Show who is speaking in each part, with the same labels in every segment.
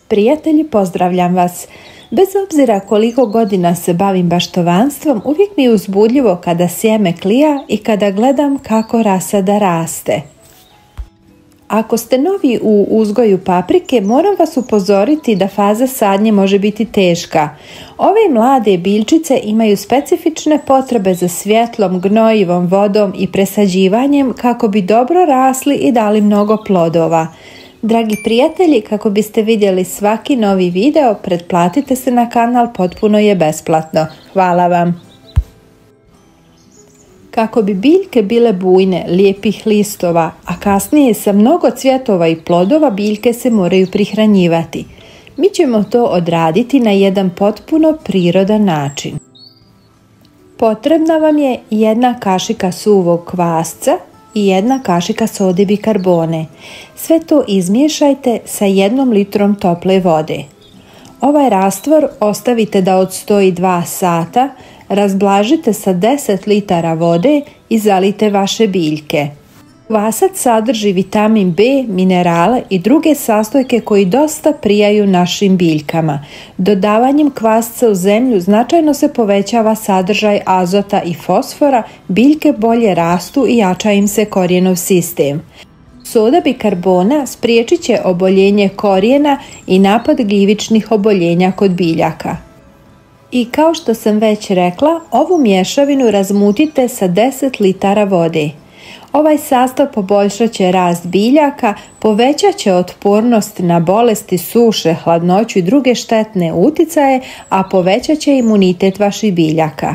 Speaker 1: Prijatelji, pozdravljam vas! Bez obzira koliko godina se bavim baštovanstvom, uvijek mi je uzbudljivo kada sjeme klija i kada gledam kako rasada raste. Ako ste novi u uzgoju paprike, moram vas upozoriti da faza sadnje može biti teška. Ove mlade biljčice imaju specifične potrebe za svjetlom, gnojivom, vodom i presađivanjem kako bi dobro rasli i dali mnogo plodova. Dragi prijatelji, kako biste vidjeli svaki novi video, pretplatite se na kanal, potpuno je besplatno. Hvala vam! Kako bi biljke bile bujne, lijepih listova, a kasnije sa mnogo cvjetova i plodova, biljke se moraju prihranjivati. Mi ćemo to odraditi na jedan potpuno prirodan način. Potrebna vam je 1 kašika suvog kvasca i 1 kašika sode bikarbone. Sve to izmiješajte sa 1 litrom tople vode. Ovaj rastvor ostavite da odstoji 2 sata, razblažite sa 10 litara vode i zalite vaše biljke. Kvasac sadrži vitamin B, minerale i druge sastojke koji dosta prijaju našim biljkama. Dodavanjem kvasca u zemlju značajno se povećava sadržaj azota i fosfora, biljke bolje rastu i jača im se korijenov sistem. Soda bikarbona spriječit će oboljenje korijena i napad gljivičnih oboljenja kod biljaka. I kao što sam već rekla, ovu mješavinu razmutite sa 10 litara vode. Ovaj sastav poboljšat će rast biljaka, povećat će otpornost na bolesti, suše, hladnoću i druge štetne uticaje, a povećat će imunitet vaših biljaka.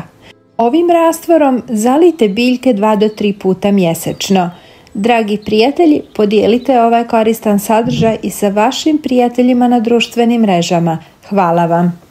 Speaker 1: Ovim rastvorom zalijte biljke 2 do 3 puta mjesečno. Dragi prijatelji, podijelite ovaj koristan sadržaj i sa vašim prijateljima na društvenim mrežama. Hvala vam!